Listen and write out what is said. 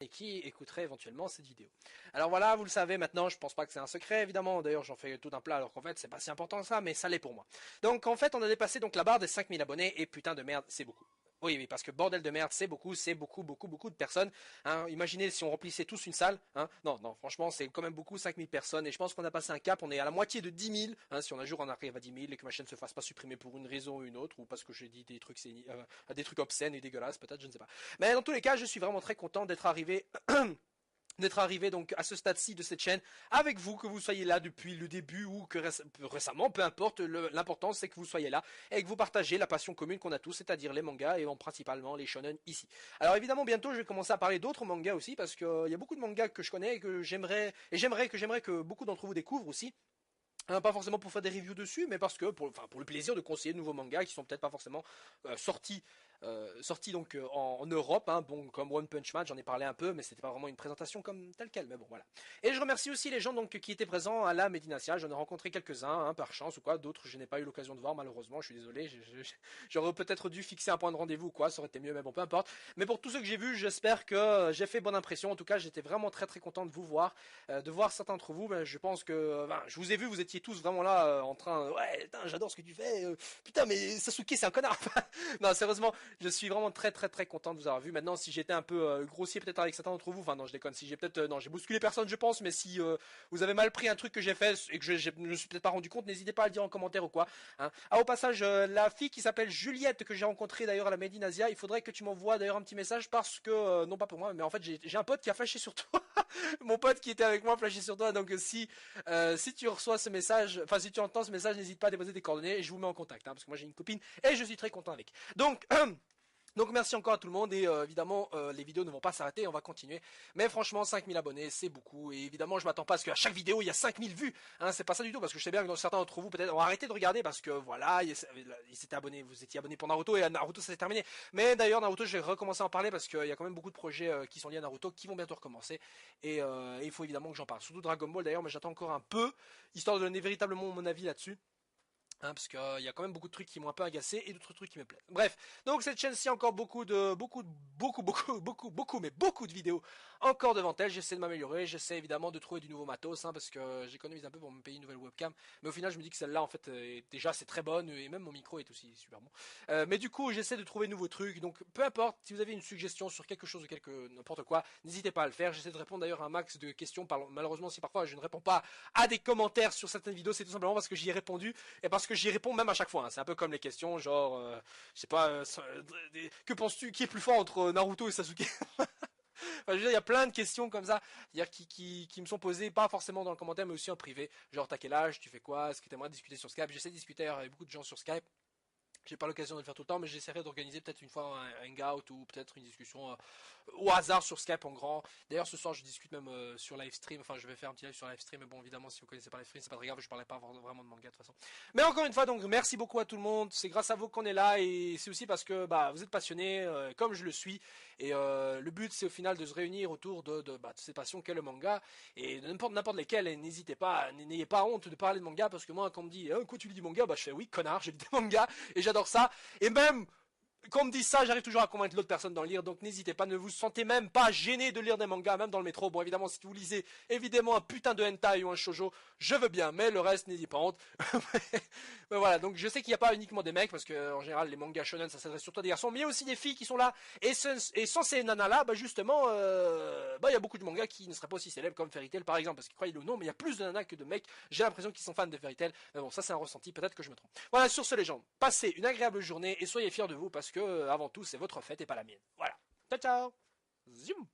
et qui écouterait éventuellement cette vidéo. Alors voilà, vous le savez maintenant, je pense pas que c'est un secret évidemment, d'ailleurs j'en fais tout un plat alors qu'en fait c'est pas si important que ça, mais ça l'est pour moi. Donc en fait on a dépassé donc la barre des 5000 abonnés et putain de merde, c'est beaucoup. Oui, oui, parce que bordel de merde, c'est beaucoup, beaucoup de personnes. Hein. Imaginez si on remplissait tous une salle. Hein. Non, non, franchement, c'est quand même beaucoup, 5000 personnes. Et je pense qu'on a passé un cap, on est à la moitié de 10 000. Hein, si on un jour on arrive à 10 000 et que ma chaîne se fasse pas supprimer pour une raison ou une autre, ou parce que j'ai dit des trucs obscènes et dégueulasses, peut-être, je ne sais pas. Mais dans tous les cas, je suis vraiment très content d'être arrivé d'être arrivé donc à ce stade-ci de cette chaîne avec vous, que vous soyez là depuis le début ou que récemment, peu importe, l'important c'est que vous soyez là et que vous partagez la passion commune qu'on a tous, c'est-à-dire les mangas et principalement les shonen ici. Alors évidemment bientôt je vais commencer à parler d'autres mangas aussi parce qu'il y a beaucoup de mangas que je connais et que j'aimerais que beaucoup d'entre vous découvrent aussi. Hein, pas forcément pour faire des reviews dessus, mais parce que pour le plaisir de conseiller de nouveaux mangas qui sont peut-être pas forcément sortis donc en Europe, hein, bon comme One Punch Man, j'en ai parlé un peu, mais c'était pas vraiment une présentation comme telle quelle, mais bon voilà. Et je remercie aussi les gens donc qui étaient présents à la Medinasia, j'en ai rencontré quelques-uns, hein, par chance ou quoi, d'autres je n'ai pas eu l'occasion de voir malheureusement, je suis désolé, j'aurais peut-être dû fixer un point de rendez-vous ou quoi, ça aurait été mieux, mais bon peu importe. Mais pour tous ceux que j'ai vus, j'espère que j'ai fait bonne impression. En tout cas, j'étais vraiment très très content de vous voir, de voir certains d'entre vous. Ben, je pense que je vous ai vu, vous étiez tous vraiment là en train, ouais, putain, j'adore ce que tu fais, putain, mais Sasuke c'est un connard. Non, sérieusement, je suis vraiment très très très content de vous avoir vu. Maintenant, si j'étais un peu grossier peut-être avec certains d'entre vous, enfin non, je déconne. Si j'ai peut-être non, j'ai bousculé personne, je pense, mais si vous avez mal pris un truc que j'ai fait et que je ne me suis peut-être pas rendu compte, n'hésitez pas à le dire en commentaire ou quoi. Hein. Ah, au passage, la fille qui s'appelle Juliette que j'ai rencontrée d'ailleurs à la Made in Asia, il faudrait que tu m'envoies d'ailleurs un petit message parce que non pas pour moi, mais en fait j'ai un pote qui a flashé sur toi. Mon pote qui était avec moi a flashé sur toi, donc si tu reçois ce message, enfin si tu entends ce message, n'hésite pas à déposer tes coordonnées et je vous mets en contact, hein, parce que moi j'ai une copine et je suis très content avec. Donc merci encore à tout le monde et évidemment les vidéos ne vont pas s'arrêter, on va continuer. Mais franchement 5000 abonnés c'est beaucoup et évidemment je m'attends pas à ce qu'à chaque vidéo il y a 5000 vues. Hein, c'est pas ça du tout parce que je sais bien que dans certains d'entre vous peut-être ont arrêté de regarder parce que voilà ils s'étaient abonnés, vous étiez abonnés pour Naruto et Naruto ça s'est terminé. Mais d'ailleurs Naruto je vais recommencer à en parler parce qu'il y a quand même beaucoup de projets qui sont liés à Naruto qui vont bientôt recommencer et il faut évidemment que j'en parle. Surtout Dragon Ball d'ailleurs mais j'attends encore un peu histoire de donner véritablement mon avis là-dessus. Hein, parce qu'il y a quand même beaucoup de trucs qui m'ont un peu agacé et d'autres trucs qui me plaisent. Bref, donc cette chaîne-ci a encore beaucoup, mais beaucoup de vidéos encore devant elle. J'essaie de m'améliorer, j'essaie évidemment de trouver du nouveau matos, hein, parce que j'économise un peu pour me payer une nouvelle webcam. Mais au final, je me dis que celle-là, en fait, déjà c'est très bonne et même mon micro est aussi super bon. Mais du coup, j'essaie de trouver de nouveaux trucs. Donc, peu importe, si vous avez une suggestion sur quelque chose ou n'importe quoi, n'hésitez pas à le faire. J'essaie de répondre d'ailleurs à un max de questions. Malheureusement, si parfois je ne réponds pas à des commentaires sur certaines vidéos, c'est tout simplement parce que j'y ai répondu et parce que j'y réponds même à chaque fois. Hein. C'est un peu comme les questions, genre, je sais pas, que penses-tu, qui est plus fort entre Naruto et Sasuke? Enfin, je veux dire, il y a plein de questions comme ça, c'est-à-dire qui me sont posées, pas forcément dans le commentaire, mais aussi en privé. Genre, t'as quel âge, tu fais quoi, est-ce que t'aimerais discuter sur Skype? J'essaie de discuter avec beaucoup de gens sur Skype. J'ai pas l'occasion de le faire tout le temps, mais j'essaierai d'organiser peut-être une fois un hangout ou peut-être une discussion au hasard sur Skype en grand. D'ailleurs, ce soir, je discute même sur livestream. Enfin, je vais faire un petit live sur livestream, mais bon, évidemment, si vous connaissez pas livestream, c'est pas très grave. Je parlais pas vraiment de manga de toute façon. Mais encore une fois, donc, merci beaucoup à tout le monde. C'est grâce à vous qu'on est là et c'est aussi parce que bah vous êtes passionnés, comme je le suis. Et le but, c'est au final de se réunir autour de ces passions qu'est le manga et de n'importe lesquelles. Et n'hésitez pas, n'ayez pas honte de parler de manga parce que moi, quand on me dit quoi tu lis du manga, bah je fais oui, connard, j'ai lu des mangas et j'adore ça. Et même quand on me dit ça, j'arrive toujours à convaincre l'autre personne d'en lire, donc n'hésitez pas, ne vous sentez même pas gêné de lire des mangas, même dans le métro. Bon, évidemment, si vous lisez évidemment un putain de hentai ou un shoujo, je veux bien, mais le reste, n'hésitez pas honte. Mais voilà, donc je sais qu'il n'y a pas uniquement des mecs, parce que en général, les mangas shonen, ça s'adresse surtout à des garçons, mais il y a aussi des filles qui sont là, et sans ces nanas-là, bah justement, il y a beaucoup de mangas qui ne seraient pas aussi célèbres comme Fairy Tail, par exemple, parce que croyez-le ou non, mais il y a plus de nanas que de mecs, j'ai l'impression qu'ils sont fans de Fairy Tail, mais bon, ça c'est un ressenti, peut-être que je me trompe. Voilà, sur ce les gens, passez une agréable journée, et soyez fiers de vous, parce que avant tout, c'est votre fête et pas la mienne. Voilà. Ciao ciao. Zoom.